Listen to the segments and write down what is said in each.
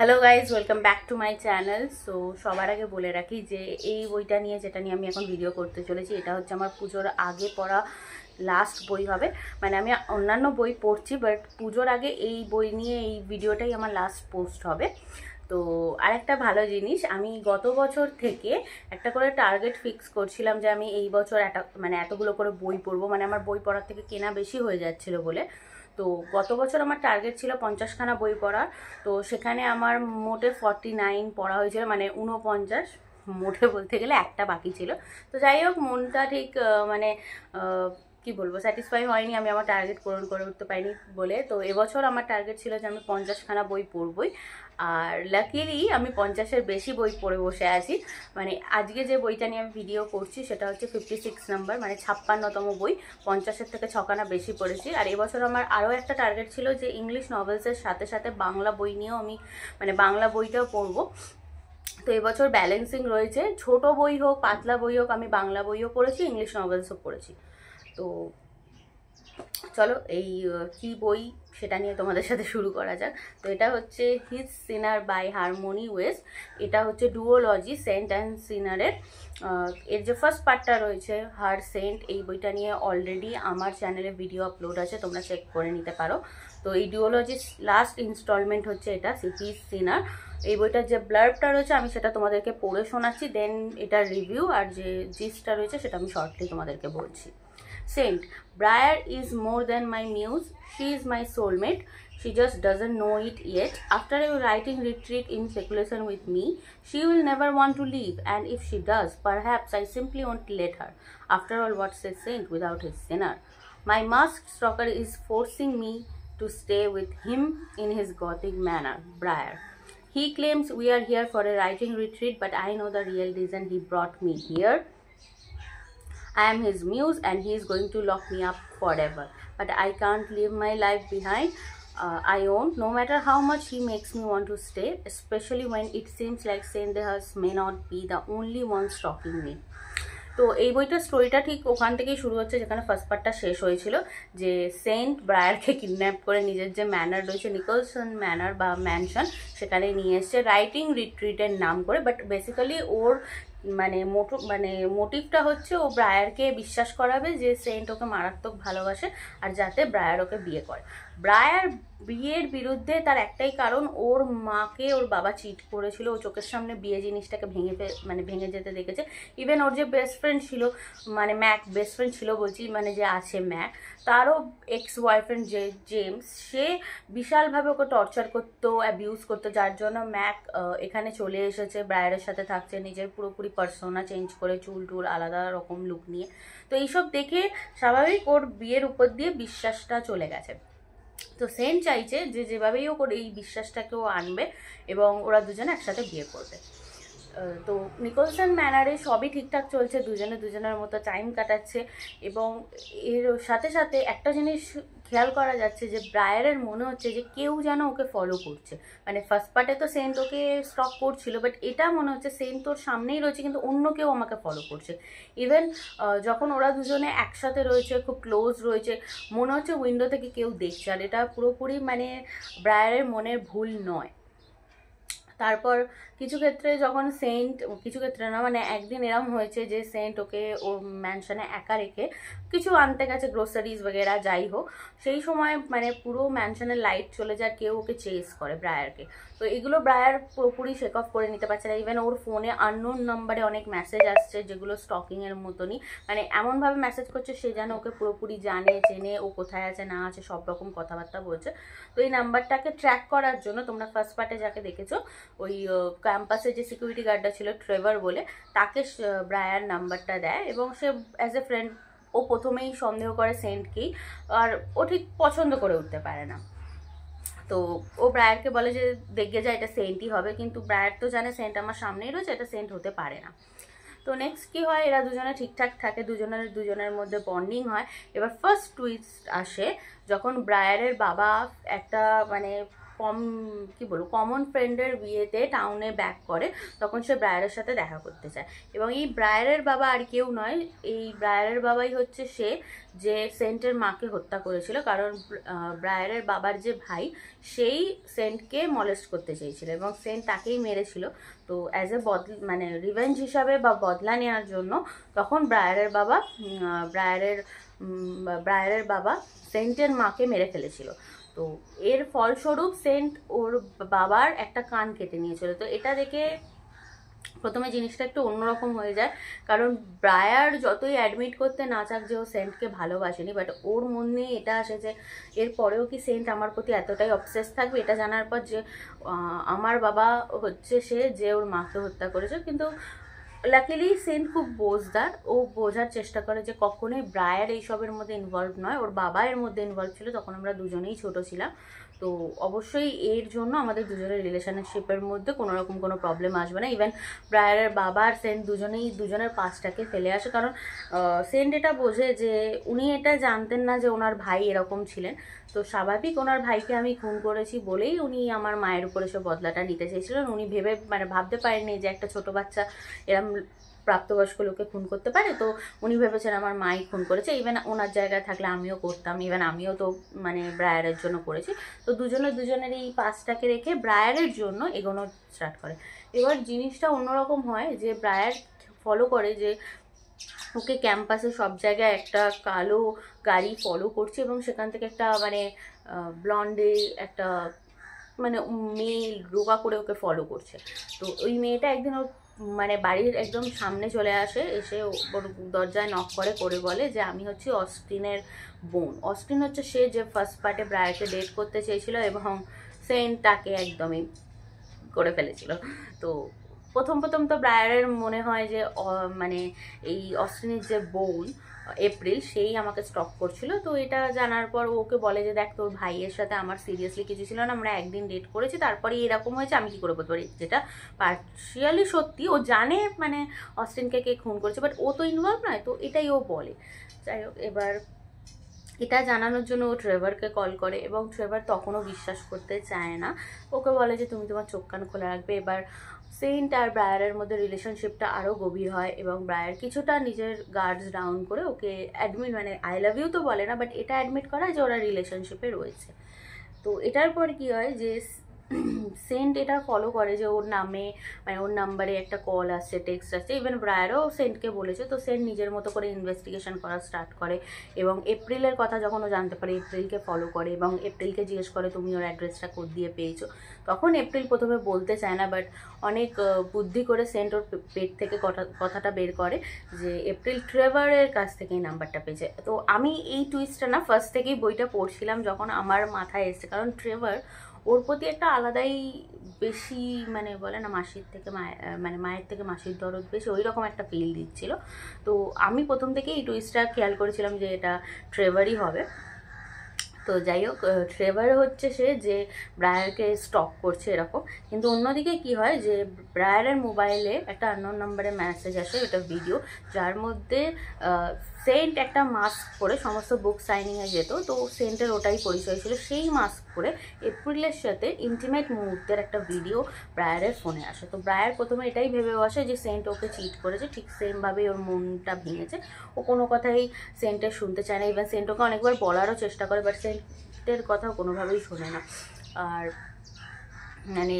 Hello guys, welcome back to my channel. So সবার আগে বলে রাখি যে এই বইটা নিয়ে যেটা নিয়ে আমি এখন ভিডিও করতে চলেছি, এটা হচ্ছে আমার পুজোর আগে পড়া লাস্ট বই হবে। মানে আমি অন্যান্য বই পড়ছি, বাট পুজোর আগে এই বই নিয়ে এই ভিডিওটাই আমার লাস্ট পোস্ট হবে। তো আরেকটা ভালো জিনিস, আমি গত বছর থেকে একটা করে টার্গেট ফিক্স করছিলাম যে আমি এই বছর এতগুলো করে বই পড়বো। মানে আমার বই পড়ার থেকে কেনা বেশি হয়ে যাচ্ছিলো বলে। তো গত বছর আমার টার্গেট ছিল 50খানা বই পড়ার। তো সেখানে আমার মোটে 49 পড়া হয়েছিল, মানে 49 মোটে বলতে গেলে একটা বাকি ছিল। তো যাই হোক, মনটা ঠিক কি বলবো, স্যাটিসফাই হয়নি, আমি আমার টার্গেট পূরণ করে উঠতে পারিনি বলে। তো এবছর আমার টার্গেট ছিল যে আমি 50খানা বই পড়বই। আর লাকিলি আমি 50-এর বেশি বই পড়ে বসে আছি। মানে আজকে যে বইটা নিয়ে আমি ভিডিও করছি সেটা হচ্ছে 56 নাম্বার, মানে 56তম বই। 50-এর থেকে 6খানা বেশি পড়েছি। আর এবছর আমার আরও একটা টার্গেট ছিল যে ইংলিশ নভেলসের সাথে সাথে বাংলা বই নিয়েও আমি বাংলা বইটাও পড়বো। তো এবছর ব্যালেন্সিং রয়েছে, ছোট বই হোক পাতলা বই হোক, আমি বাংলা বইও পড়েছি, ইংলিশ নভেলসও পড়েছি। তো চলো এই কি বই সেটা নিয়ে তোমাদের সাথে শুরু করা যাক। তো এটা হচ্ছে his sinner by Harmony West. এটা হচ্ছে ডুওলজি সেন্ট অ্যান্ড সিনারের। এর যে ফার্স্ট পার্টটা রয়েছে হার সেন্ট, এই বইটা নিয়ে অলরেডি আমার চ্যানেলে ভিডিও আপলোড আছে, তোমরা চেক করে নিতে পারো। তো এই ডুওলজির লাস্ট ইনস্টলমেন্ট হচ্ছে এটা, হিজ সিনার। এই বইটার যে ব্লার্বটা রয়েছে আমি সেটা তোমাদেরকে পড়ে শোনাচ্ছি, দেন এটার রিভিউ আর যে জিস্টটা রয়েছে সেটা আমি শর্টলি তোমাদেরকে বলছি। Saint, Briar is more than my muse. She is my soulmate. She just doesn't know it yet. After a writing retreat in seclusion with me, she will never want to leave, and if she does, perhaps I simply won't let her. After all, what's a saint without his sinner? My masked stalker is forcing me to stay with him in his gothic manner. Briar. He claims we are here for a writing retreat, but I know the real reason he brought me here. I am his muse and he is going to lock me up forever. But I can't leave my life behind. I won't, no matter how much he makes me want to stay, especially when it seems like Saint Dehas may not be the only one stalking me. তো এই বইটার স্টোরিটা ঠিক ওখান থেকেই শুরু হচ্ছে যেখানে ফার্স্ট পার্টটা শেষ হয়েছিল, যে সেন্ট ব্রায়ারকে কিডন্যাপ করে নিজের যে ম্যানার রয়েছে নিকলসন ম্যানার বা ম্যানশন, সেখানে নিয়ে এসছে রাইটিং রিট্রিটের নাম করে। বাট বেসিক্যালি ওর মোটিভটা হচ্ছে ও ব্রায়ারকে বিশ্বাস করাবে যে সেন্ট ওকে মারাত্মক ভালোবাসে আর যাতে ব্রায়ার ওকে বিয়ে করে। ব্রায়ার বিয়ের বিরুদ্ধে তার একটাই কারণ, ওর মাকে ওর বাবা চিট করেছিল, ও চোখের সামনে বিয়ে জিনিসটাকে ভেঙে যেতে দেখেছে। ইভেন ওর যে বেস্ট ফ্রেন্ড ছিল, ম্যাক বেস্ট ফ্রেন্ড ছিল বলছি, যে আছে ম্যাক, তারও এক্স বয়ফ্রেন্ড যে জেমস, সে বিশালভাবে ওকে টর্চার করতো, অ্যাবিউজ করতো, যার জন্য ম্যাক এখানে চলে এসেছে, ব্রায়ারের সাথে থাকছে, নিজের পুরোপুরি পার্সোনা চেঞ্জ করে, চুল টুল আলাদা রকম লুক নিয়ে। তো এইসব দেখে স্বাভাবিক ওর বিয়ের উপর দিয়ে বিশ্বাসটা চলে গেছে। তো সেন্ট চাইছে যে যেভাবেই ও করে এই বিশ্বাসটাকেও আনবে এবং ওরা দুজনে একসাথে বিয়ে করবে। তো নিকলসন ম্যানারে সবই ঠিকঠাক চলছে, দুজনের মতো টাইম কাটাচ্ছে। এবং এর সাথে সাথে একটা জিনিস খেয়াল করা যাচ্ছে যে ব্রায়ারের মনে হচ্ছে যে কেউ যেন ওকে ফলো করছে। ফার্স্ট পার্টে তো সেন্ট ওকে স্টক করছিল, বাট এটা মনে হচ্ছে সেন্ট তোর সামনেই রয়েছে কিন্তু অন্য কেউ আমাকে ফলো করছে। ইভেন যখন ওরা দুজনে একসাথে রয়েছে, খুব ক্লোজ রয়েছে, মনে হচ্ছে উইন্ডো থেকে কেউ দেখছে। আর এটা পুরোপুরি ব্রায়ারের মনের ভুল নয়। তারপর কিছু ক্ষেত্রে যখন সেন্ট, কিছু ক্ষেত্রে না, একদিন এরম হয়েছে যে সেন্ট ওকে ওর ম্যানশনে একা রেখে কিছু আনতে গেছে, গ্রোসারিজ বগেরা যাই হোক। সেই সময় পুরো ম্যানশনের লাইট চলে যায়, কেউ ওকে চেস করে ব্রায়ারকে। তো এগুলো ব্রায়ার পুরোপুরি শেক অফ করে নিতে পারছে না। ইভেন ওর ফোনে আননোন নাম্বারে অনেক মেসেজ আসছে যেগুলো স্টকিংয়ের মতনই, এমনভাবে মেসেজ করছে সে যেন ওকে পুরোপুরি জানে, চেনে, ও কোথায় আছে না আছে সব রকম কথাবার্তা বলছে। তো এই নাম্বারটাকে ট্র্যাক করার জন্য তোমরা ফার্স্ট পার্টে যাকে দেখেছো, ওই ক্যাম্পাসে যে সিকিউরিটি গার্ডটা ছিল ট্রেভার বলে, তাকে ব্রায়ার নাম্বারটা দেয় এবং সে অ্যাজ এ ফ্রেন্ড ও প্রথমেই সন্দেহ করে সেন্টকেই, আর ও ঠিক পছন্দ করে উঠতে পারে না। তো ও ব্রায়ারকে বলে যে দেখে যায় এটা সেন্টই হবে, কিন্তু ব্রায়ার তো জানে সেন্ট আমার সামনেই রয়েছে, এটা সেন্ট হতে পারে না। তো নেক্সট কি হয়, এরা দুজনে ঠিকঠাক থাকে, দুজনের মধ্যে বন্ডিং হয়। এবার ফার্স্ট টুইস্ট আসে যখন ব্রায়ারের বাবা একটা কমন ফ্রেন্ডের বিয়েতে টাউনে ব্যাক করে, তখন সে ব্রায়ারের সাথে দেখা করতে চায়। এবং এই ব্রায়ারের বাবা আর কেউ নয়, এই ব্রায়ারের বাবাই হচ্ছে সে যে সেন্টের মাকে হত্যা করেছিল। কারণ ব্রায়ারের বাবার যে ভাই, সেই সেন্টকে মলেস্ট করতে চেয়েছিল এবং সেন্ট তাকেই মেরেছিল। তো অ্যাজ এ মানে রিভেঞ্জ হিসাবে বা বদলা নেওয়ার জন্য তখন ব্রায়ারের বাবা সেন্টের মাকে মেরে ফেলেছিল। তো এর ফলস্বরূপ সেন্ট ওর বাবার একটা কান কেটে নিয়েছিল। তো এটা দেখে প্রথমে জিনিসটা একটু অন্যরকম হয়ে যায়, কারণ ব্রায়ার যতই অ্যাডমিট করতে না চাক যে ও সেন্টকে ভালোবাসেনি, বাট ওর মনে এটা আসে যে এরপরেও কি সেন্ট আমার প্রতি এতটাই অবসেস থাকবে। এটা জানার পর যে আমার বাবা হচ্ছে সে যে ওর মাকে হত্যা করেছে। কিন্তু লাকিলি সেন্ট খুব বোঝদার, ও বোঝার চেষ্টা করে যে কখনোই ব্রায়ার এইসবের মধ্যে ইনভলভ নয়, ওর বাবা এর মধ্যে ইনভলভ ছিল। তখন আমরা দুজনেই ছোট ছিলাম, তো অবশ্যই এর জন্য আমাদের দুজনের রিলেশনশিপের মধ্যে কোনো রকম কোনো প্রবলেম আসবে না। ইভেন ব্রায়ারের বাবা আর সেন্ট দুজনের পাস্টটাকে ফেলে আসে, কারণ সেন্ট এটা বোঝে যে উনি এটা জানতেন না যে ওনার ভাই এরকম ছিলেন। তো স্বাভাবিক, ওনার ভাইকে আমি খুন করেছি বলেই উনি আমার মায়ের উপরে সে বদলাটা নিতে চেয়েছিলেন। উনি ভাবতে পারেননি যে একটা ছোট বাচ্চা এরম প্রাপ্তবয়স্ক লোককে খুন করতে পারে। তো উনি ভেবেছেন আমার মাই খুন করেছে। ইভেন ওনার জায়গায় থাকলে আমিও করতাম, ইভেন আমিও তো মানে ব্রায়ারের জন্য করেছি। তো দুজনের এই পাসটাকে রেখে ব্রায়ারের জন্য এগোনো স্টার্ট করে। এবার জিনিসটা অন্যরকম হয় যে ব্রায়ার ফলো করে যে ওকে ক্যাম্পাসে সব জায়গায় একটা কালো গাড়ি ফলো করছে এবং সেখান থেকে একটা মানে ব্লন্ডে একটা মানে মেয়ে রোগা করে ওকে ফলো করছে। তো ওই মেয়েটা একদিন ওর মানে বাড়ির একদম সামনে চলে আসে, এসে ওর দরজায় নক করে বলে যে আমি হচ্ছি অস্টিনের বোন। অস্টিন হচ্ছে সে যে ফার্স্ট পার্টে ব্রায়ারকে ডেট করতে চেয়েছিল এবং সেন্ট তাকে একদমই করে ফেলেছিল। তো প্রথম তো ব্রায়ারের মনে হয় যে মানে এই অস্টিনের যে বোন এপ্রিল, সেই আমাকে স্টক করছিল। তো এটা জানার পর ওকে বলে যে দেখ, তোর ভাইয়ের সাথে আমার সিরিয়াসলি কিছু ছিল না, আমরা একদিন ডেট করেছি, তারপরে এরকম হয়েছে, আমি কি করে বলতে পারি। যেটা পার্শিয়ালি সত্যি, ও জানে মানে অস্টিনকে কে খুন করেছে, বাট ও তো ইনভলভ নয়। তো এটাই ও বলে। যাই হোক, এবার এটা জানানোর জন্য ও ট্রেভারকে কল করে এবং ট্রেভার তখনও বিশ্বাস করতে চায় না। ওকে বলে যে তুমি তোমার চোখ কান খোলা রাখবে। এবার সেন্ট আর ব্রায়ারের মধ্যে রিলেশনশিপটা আরও গভীর হয় এবং ব্রায়ার কিছুটা নিজের গার্ডস ডাউন করে ওকে অ্যাডমিট মানে আই লাভ ইউ তো বলে না, বাট এটা অ্যাডমিট করা যে ওরা রিলেশনশিপে রয়েছে। তো এটার পর কি হয় যে সেন্ট এটা ফলো করে যে ওর নামে মানে ওর নাম্বারে একটা কল আসছে, টেক্সট আসছে। ইভেন ব্রায়ারও সেন্টকে বলেছে। তো সেন্ট নিজের মতো করে ইনভেস্টিগেশন করা স্টার্ট করে এবং এপ্রিলের কথা যখন ও জানতে পারে, এপ্রিলকে ফলো করে এবং এপ্রিলকে জিজ্ঞেস করে তুমি ওর অ্যাড্রেসটা কোড দিয়ে পেয়েছো। তখন এপ্রিল প্রথমে বলতে চায় না, বাট অনেক বুদ্ধি করে সেন্ট ওর পেট থেকে কথাটা বের করে যে এপ্রিল ট্রেভারের কাছ থেকে এই নাম্বারটা পেয়েছে। তো আমি এই টুইস্টটা না ফার্স্ট থেকেই বইটা পড়ছিলাম যখন আমার মাথায় এসছে, কারণ ট্রেভার ওর প্রতি একটা আলাদাই বেশি মানে বলে না মাসির থেকে মায়ের থেকে মাসির দরদ বেশি, ওই রকম একটা ফিল দিচ্ছিল। তো আমি প্রথম থেকে এই টুইস্টটা খেয়াল করেছিলাম যে এটা ট্রেভারই হবে। তো যাই হোক, ট্রেভার হচ্ছে সে যে ব্রায়ারকে স্টক করছে এরকম। কিন্তু অন্যদিকে কি হয় যে ব্রায়ারের মোবাইলে একটা আননোন নাম্বারে মেসেজ আসে, এটা ভিডিও, যার মধ্যে সেন্ট একটা মাস্ক পরে সমস্ত বুক সাইনিংয়ে যেত। তো সেন্টের ওটাই পরিচয় ছিল। সেই মাস্ক পরে এপ্রিলের সাথে ইন্টিমেট মুহূর্তের একটা ভিডিও ব্রায়ারের ফোনে আসে। তো ব্রায়ার প্রথমে এটাই ভেবে বসে যে সেন্ট ওকে চিট করেছে, ঠিক সেমভাবেই ওর মনটা ভেঙেছে। ও কোনো কথাই সেন্টের শুনতে চায় না। ইভেন সেন্ট ওকে অনেকবার বলারও চেষ্টা করে, বাট সেন্টের কথা কোনোভাবেই শোনে না। আর মানে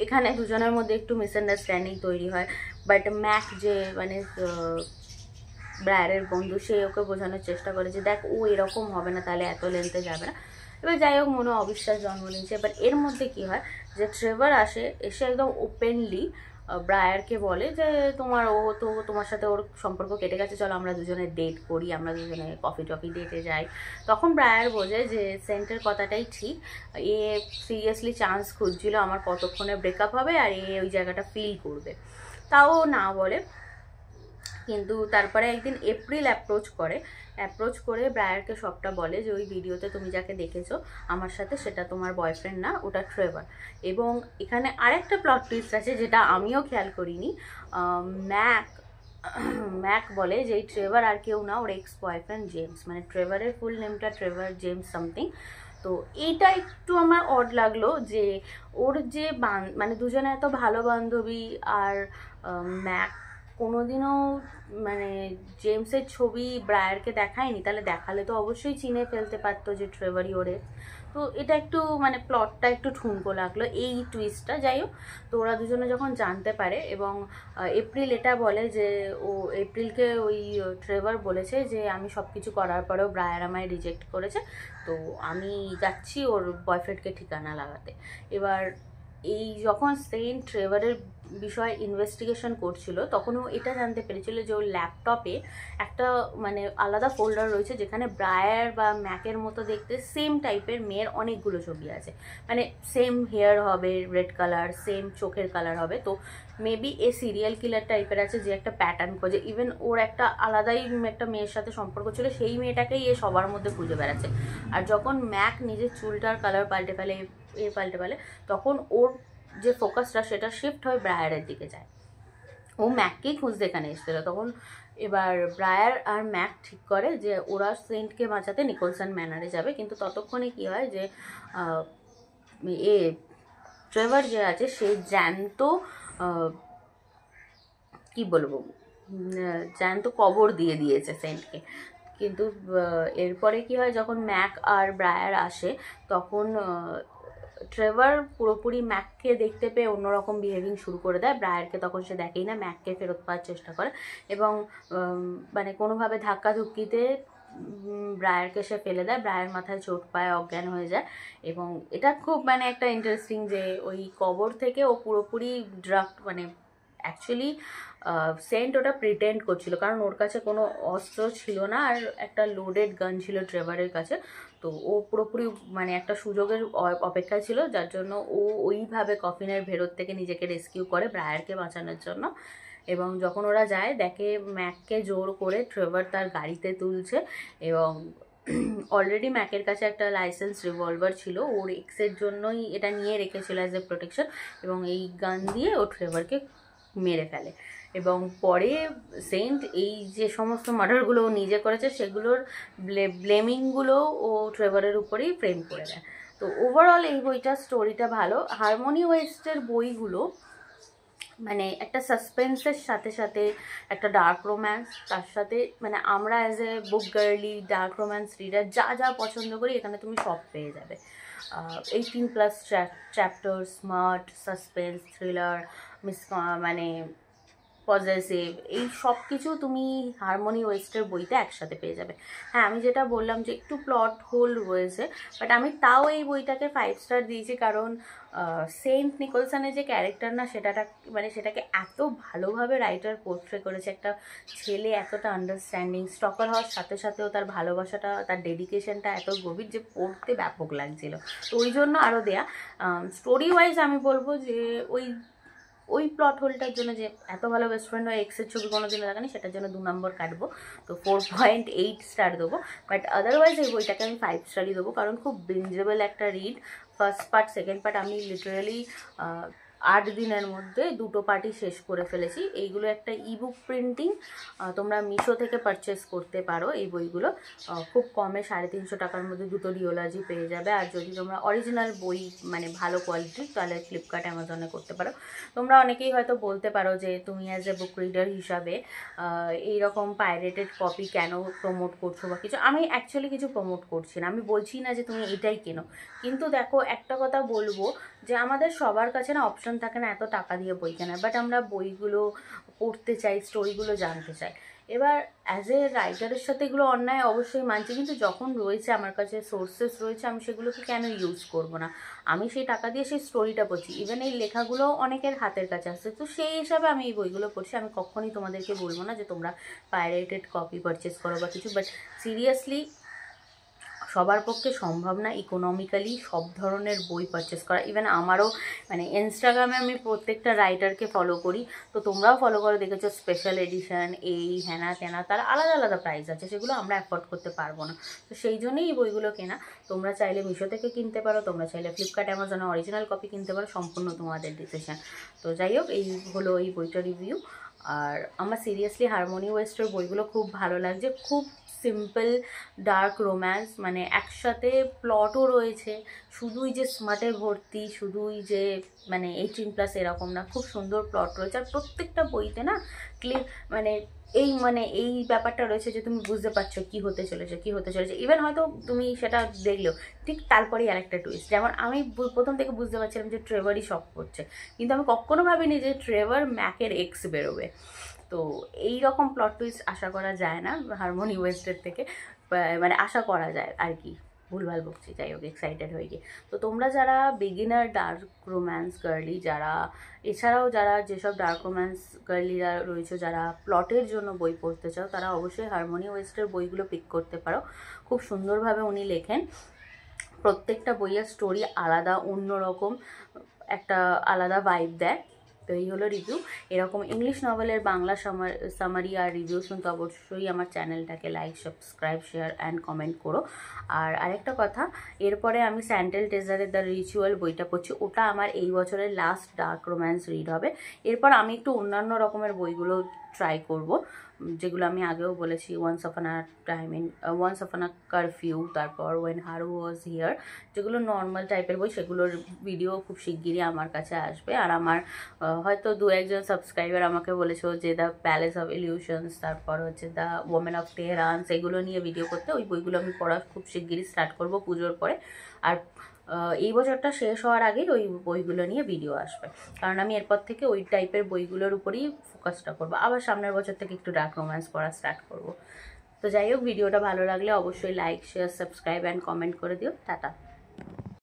এখানে দুজনের মধ্যে একটু মিসআন্ডারস্ট্যান্ডিং তৈরি হয়। বাট ম্যাক যে মানে ব্রায়ারের বন্ধু, সে ওকে বোঝানোর চেষ্টা করে যে দেখ, ও এরকম হবে না, তাহলে এত লেন্থে যাবে না। এবার যাই হোক, মনে অবিশ্বাস জন্ম নিচ্ছে। এবার এর মধ্যে কি হয় যে ট্রেভার এসে একদম ওপেনলি ব্রায়ারকে বলে যে তোমার সাথে ওর সম্পর্ক কেটে গেছে, চলো আমরা দুজনে ডেট করি, আমরা দুজনে কফি ডেটে যাই। তখন ব্রায়ার বোঝে যে সেন্টের কথাটাই ঠিক, এ সিরিয়াসলি চান্স খুঁজছিল আমার কতক্ষণে ব্রেকআপ হবে আর এ ওই জায়গাটা ফিল করবে। তাও না বলে। কিন্তু তারপরে একদিন এপ্রিল অ্যাপ্রোচ করে ব্রায়ারকে সবটা বলে যে ওই ভিডিওতে তুমি যাকে দেখেছো আমার সাথে, সেটা তোমার বয়ফ্রেন্ড না, ওটা ট্রেভার। এবং এখানে আরেকটা প্লট টুইস্ট আছে যেটা আমিও খেয়াল করিনি। ম্যাক বলে যে এই ট্রেভার আর কেউ না, ওর এক্স বয়ফ্রেন্ড জেমস। মানে ট্রেভারের ফুল নেমটা ট্রেভার জেমস সামথিং। তো এইটা একটু আমার অড লাগলো যে ওর যে মানে দুজনে এত ভালো বান্ধবী, আর ম্যাক কোনোদিনও মানে জেমসের ছবি ব্রায়ারকে দেখায়নি, তাহলে দেখালে তো অবশ্যই চিনে ফেলতে পারতো যে ট্রেভারই ওরে। তো এটা একটু মানে প্লটটা একটু ঠুনকো লাগলো এই টুইস্টটা। যাই হোক, তো ওরা দুজনে যখন জানতে পারে এবং এপ্রিল এটা বলে যে এপ্রিলকে ওই ট্রেভার বলেছে যে আমি সব কিছু করার পরেও ব্রায়ার আমায় রিজেক্ট করেছে, তো আমি যাচ্ছি ওর বয়ফ্রেন্ডকে ঠিকানা লাগাতে। এবার এই যখন সেন্ট ট্রেভারের বিষয়ে ইনভেস্টিগেশন করছিল তখন ও এটা জানতে পেরেছিল যে ওর ল্যাপটপে একটা মানে আলাদা ফোল্ডার রয়েছে যেখানে ব্রায়ার বা ম্যাকের মতো দেখতে সেম টাইপের মেয়ের অনেকগুলো ছবি আছে, মানে সেম হেয়ার হবে, রেড কালার, সেম চোখের কালার হবে। তো মেবি এ সিরিয়াল কিলার টাইপের আছে যে একটা প্যাটার্ন খোঁজে। ইভেন ওর একটা আলাদাই একটা মেয়ের সাথে সম্পর্ক ছিল, সেই মেয়েটাকেই এ সবার মধ্যে খুঁজে বেড়াচ্ছে। আর যখন ম্যাক নিজের চুলটার কালার পাল্টে ফেলে, পাল্টে ফেলে, তখন ওর যে ফোকাসটা সেটা শিফট হয়ে ব্রায়ারের দিকে যায়। ও ম্যাককেই খুঁজতে এখানে এসেছিল। তখন এবার ব্রায়ার আর ম্যাক ঠিক করে যে ওরা সেন্টকে বাঁচাতে নিকোলসন ম্যানারে যাবে, কিন্তু ততক্ষণে কি হয় যে এ ট্রেভার যে আছে সে জ্যান্ত কি বলবো জ্যান্ত কবর দিয়ে দিয়েছে সেন্টকে। কিন্তু এরপরে কি হয়, যখন ম্যাক আর ব্রায়ার আসে তখন ট্রেভার পুরোপুরি ম্যাককে দেখতে পেয়ে অন্যরকম বিহেভিং শুরু করে দেয়। ব্রায়ারকে তখন সে দেখেই না, ম্যাককে ফেরত পাওয়ার চেষ্টা করে এবং মানে কোনোভাবে ধাক্কাধুক্কিতে ব্রায়ারকে সে ফেলে দেয়। ব্রায়ার মাথায় চোট পায়, অজ্ঞান হয়ে যায়। এবং এটা খুব মানে একটা ইন্টারেস্টিং যে ওই কবর থেকে ও পুরোপুরি ড্রাগ মানে অ্যাকচুয়ালি সেন্ট ওটা প্রিটেন্ড করছিল, কারণ ওর কাছে কোনো অস্ত্র ছিল না আর একটা লোডেড গান ছিল ট্রেভারের কাছে। তো ও পুরোপুরি মানে একটা সুযোগের অপেক্ষায় ছিল, যার জন্য ও ওইভাবে কফিনের ভেতর থেকে নিজেকে রেস্কিউ করে ব্রায়ারকে বাঁচানোর জন্য। এবং যখন ওরা যায় দেখে ম্যাককে জোর করে ট্রেভার তার গাড়িতে তুলছে এবং অলরেডি ম্যাকের কাছে একটা লাইসেন্স রিভলভার ছিল, ওর এক্সের জন্যই এটা নিয়ে রেখেছিল অ্যাজ এ প্রোটেকশন, এবং এই গান দিয়ে ও ট্রেভারকে মেরে ফেলে। এবং পরে সেন্ট এই যে সমস্ত মার্ডারগুলো ও নিজে করেছে সেগুলোর ব্লেমিংগুলো ও ট্রেভারের উপরেই ফ্রেম করে দেয়। তো ওভারঅল এই বইটার স্টোরিটা ভালো। হারমোনি ওয়েস্টের বইগুলো মানে একটা সাসপেন্সের সাথে সাথে একটা ডার্ক রোম্যান্স, তার সাথে মানে আমরা as a book গার্লি dark romance reader যা যা পছন্দ করি এখানে তুমি সব পেয়ে যাবে। 18+ চ্যাপ্টার, স্মার্ট, সাসপেন্স, থ্রিলার, মানে পজেসিভ, এই সব কিছু তুমি হারমোনি ওয়েস্টের বইতে একসাথে পেয়ে যাবে। হ্যাঁ, আমি যেটা বললাম যে একটু প্লট হোল রয়েছে, বাট আমি তাও এই বইটাকে 5 স্টার দিয়েছি, কারণ সেন্ট নিকোলসনের যে ক্যারেক্টার না মানে সেটাকে এত ভালোভাবে রাইটার পোর্ট্রে করেছে। একটা ছেলে এতটা আন্ডারস্ট্যান্ডিং, স্টকার হওয়ার সাথে সাথেও তার ভালোবাসাটা, তার ডেডিকেশনটা এত গভীর যে পড়তে ব্যাপক লাগছিল। তো ওই জন্য আরও দেয়া। স্টোরি ওয়াইজ আমি বলবো যে ওই প্লট হোলটার জন্য যে এত ভালো বেস্ট ফ্রেন্ড হয় এক্সের ছবি কোনোদিনও দেখানি, সেটার জন্য 2 নম্বর কাটবো, তো 4.8 স্টার দেবো। বাট আদারওয়াইজ এই বইটাকে আমি 5 স্টারই দেবো, কারণ খুব বিঞ্জেবল একটা read. First part, second part আমি লিটারালি 8 দিনের মধ্যে 2টো পার্টই শেষ করে ফেলেছি। এইগুলো একটা ইবুক প্রিন্টিং, তোমরা মিশো থেকে পারচেস করতে পারো এই বইগুলো খুব কমে, 350 টাকার মধ্যে 2টো ডিওলজি পেয়ে যাবে। আর যদি তোমরা অরিজিনাল বই মানে ভালো কোয়ালিটির, তাহলে ফ্লিপকার্ট, অ্যামাজনে করতে পারো। তোমরা অনেকেই হয়তো বলতে পারো যে তুমি অ্যাজ এ বুক রিডার হিসাবে এইরকম পাইরেটেড কপি কেন প্রমোট করছো বা কিছু। আমি অ্যাকচুয়ালি কিছু প্রমোট করছি না, আমি বলছি না যে তুমি এটাই কেনো, কিন্তু দেখো একটা কথা বলবো যে আমাদের সবার কাছে না অপশন থাকে না এত টাকা দিয়ে বই কেনার, বাট আমরা বইগুলো পড়তে চাই, স্টোরিগুলো জানতে চাই। এবার অ্যাজ এ রাইটারের সাথে এগুলো অন্যায় অবশ্যই মানছি, কিন্তু যখন রয়েছে আমার কাছে সোর্সেস রয়েছে, আমি সেগুলোকে কেন ইউজ করব না? আমি সেই টাকা দিয়ে সেই স্টোরিটা পড়ছি, ইভেন এই লেখাগুলো অনেকের হাতের কাছে আসছে, তো সেই হিসাবে আমি এই বইগুলো পড়ছি। আমি কখনই তোমাদেরকে বলবো না যে তোমরা পাইরেটেড কপি পারচেস করো বা কিছু, বাট সিরিয়াসলি সবার পক্ষে সম্ভব না ইকোনমিক্যালি সব ধরনের বই পারচেস করা। ইভেন আমারও মানে ইনস্টাগ্রামে আমি প্রত্যেকটা রাইটারকে ফলো করি, তো তোমরাও ফলো করে দেখেছো, স্পেশাল এডিশন এই হ্যানা তেনা, তার আলাদা আলাদা প্রাইস আছে, সেগুলো আমরা অ্যাফোর্ড করতে পারবো না। তো সেই জন্যই এই বইগুলো কেনা। তোমরা চাইলে মিশো থেকে কিনতে পারো, তোমরা চাইলে ফ্লিপকার্ট, অ্যামাজনে অরিজিনাল কপি কিনতে পারো, সম্পূর্ণ তোমাদের ডিসিশন। তো যাই হোক, এই হলো এই বইটার রিভিউ। আর আমার সিরিয়াসলি হারমোনি ওয়েস্টের বইগুলো খুব ভালো লাগছে, খুব সিম্পল ডার্ক রোম্যান্স, মানে একসাথে প্লটও রয়েছে, শুধুই যে স্মার্টে ভর্তি, শুধুই যে মানে 18+ এরকম না, খুব সুন্দর প্লট রয়েছে। আর প্রত্যেকটা বইতে না মানে এই ব্যাপারটা রয়েছে যে তুমি বুঝতে পারছো কি হতে চলেছে, কি হতে চলেছে। ইভেন হয়তো তুমি সেটা দেখলেও ঠিক তারপরেই আরেকটা টুইস্ট। যেমন আমি প্রথম থেকে বুঝতে পারছিলাম যে ট্রেভারই শক করছে, কিন্তু আমি কখনো ভাবিনি যে ট্রেভার ম্যাকের এক্স বেরোবে। তো এই রকম প্লট টুইস্ট আশা করা যায় না হারমোনি ওয়েস্টের থেকে, মানে আশা করা যায় আর কি, ভুলভাল বকছি, যাই হোক এক্সাইটেড হয়ে গিয়ে। তো তোমরা যারা বিগিনার ডার্ক রোম্যান্স গার্লি, যারা এছাড়াও যারা যেসব ডার্ক রোম্যান্স গার্লিরা রয়েছে, যারা প্লটের জন্য বই পড়তে চাও, তারা অবশ্যই হারমোনি ওয়েস্টের বইগুলো পিক করতে পারো। খুব সুন্দরভাবে উনি লেখেন, প্রত্যেকটা বইয়ের স্টোরি আলাদা, অন্যরকম একটা আলাদা ভাইব দেয়। তো এই হলো রিভিউ। এরকম ইংলিশ নভেলের বাংলা সামারি আর রিভিউ শুনতে অবশ্যই আমার চ্যানেলটাকে like, subscribe, share and comment করো। আর আরেকটা কথা, এরপরে আমি স্যান্ডেল টেজারের দ্য রিচুয়াল বইটা পড়ছি, ওটা আমার এই বছরের লাস্ট ডার্ক রোম্যান্স রিড হবে। এরপর আমি একটু অন্যান্য রকমের বইগুলো ট্রাই করব, যেগুলো আমি আগেও বলেছি, ওয়ান্স অফ আ কারফিউ, তারপর ওয়েন হারু ওয়াজ হিয়ার, যেগুলো নর্মাল টাইপের বই, সেগুলোর ভিডিও খুব শিগগিরই আমার কাছে আসবে। আর আমার হয়তো 2-1 সাবস্ক্রাইবার আমাকে বলেছো যে দ্য প্যালেস অফ ইলিউশনস, তারপর হচ্ছে দ্য ওমেন অফ তেহরান, সেগুলো নিয়ে ভিডিও করতে। ওই বইগুলো আমি পড়া খুব শিগগিরই স্টার্ট করব পুজোর পরে। আর এই বছরটা শেষ হওয়ার আগেই ওই বইগুলো নিয়ে ভিডিও আসবে, কারণ আমি এরপর থেকে ওই টাইপের বইগুলোর উপরই ফোকাসটা করবো। আবার সামনের বছর থেকে একটু ডার্ক রোম্যান্স পড়া স্টার্ট করব। তো যাই হোক, ভিডিওটা ভালো লাগলে অবশ্যই like, share, subscribe and comment করে দিও। টাটা।